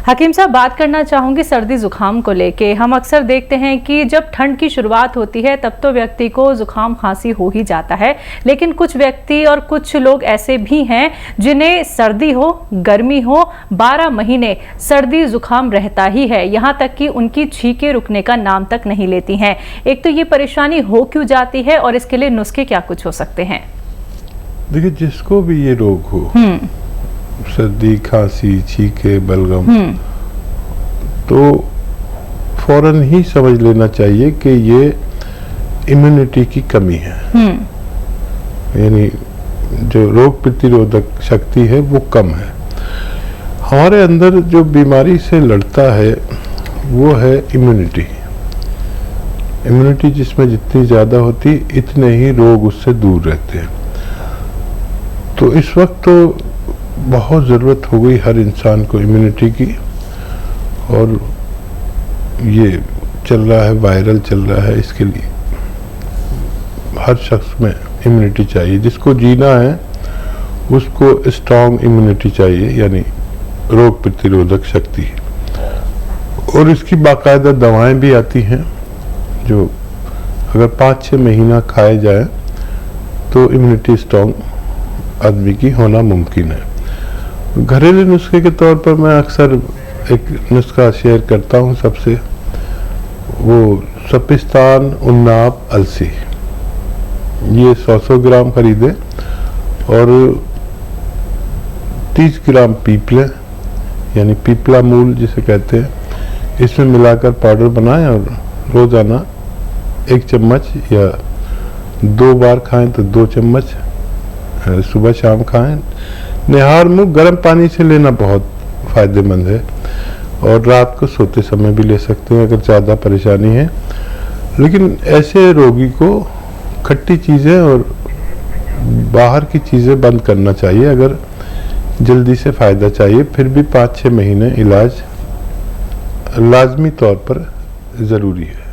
हकीम साहब, बात करना चाहूँगी सर्दी ज़ुकाम को लेके। हम अक्सर देखते हैं कि जब ठंड की शुरुआत होती है तब तो व्यक्ति को ज़ुकाम खांसी हो ही जाता है, लेकिन कुछ व्यक्ति और कुछ लोग ऐसे भी हैं जिन्हें सर्दी हो गर्मी हो 12 महीने सर्दी ज़ुकाम रहता ही है, यहाँ तक कि उनकी छींकें रुकने का नाम तक नहीं लेती हैं। एक तो ये परेशानी हो क्यों जाती है और इसके लिए नुस्खे क्या कुछ हो सकते हैं? देखिए, जिसको भी ये रोग हो, सर्दी खांसी छींके बलगम, तो फौरन ही समझ लेना चाहिए कि ये इम्यूनिटी की कमी है। यानी जो रोग प्रतिरोधक शक्ति है वो कम है। हमारे अंदर जो बीमारी से लड़ता है वो है इम्यूनिटी। इम्यूनिटी जिसमें जितनी ज़्यादा होती इतने ही रोग उससे दूर रहते हैं। तो इस वक्त तो बहुत ज़रूरत हो गई हर इंसान को इम्यूनिटी की, और ये चल रहा है, वायरल चल रहा है, इसके लिए हर शख्स में इम्यूनिटी चाहिए। जिसको जीना है उसको स्ट्रॉन्ग इम्यूनिटी चाहिए, यानी रोग प्रतिरोधक शक्ति। और इसकी बाकायदा दवाएं भी आती हैं जो अगर 5-6 महीना खाए जाए तो इम्यूनिटी स्ट्रॉन्ग आदमी की होना मुमकिन है। घरेलू नुस्खे के तौर पर मैं अक्सर एक नुस्खा शेयर करता हूँ सबसे, वो सपिस्तान, उन्नाब, अलसी। ये 100-100 ग्राम खरीदे और 30 ग्राम पीपले यानी पीपला मूल जिसे कहते हैं, इसमें मिलाकर पाउडर बनाएं और रोज़ाना 1 चम्मच या 2 बार खाएं तो 2 चम्मच सुबह शाम खाएं। निहार मुँह गर्म पानी से लेना बहुत फ़ायदेमंद है, और रात को सोते समय भी ले सकते हैं अगर ज़्यादा परेशानी है। लेकिन ऐसे रोगी को खट्टी चीज़ें और बाहर की चीज़ें बंद करना चाहिए अगर जल्दी से फ़ायदा चाहिए। फिर भी 5-6 महीने इलाज लाजमी तौर पर ज़रूरी है।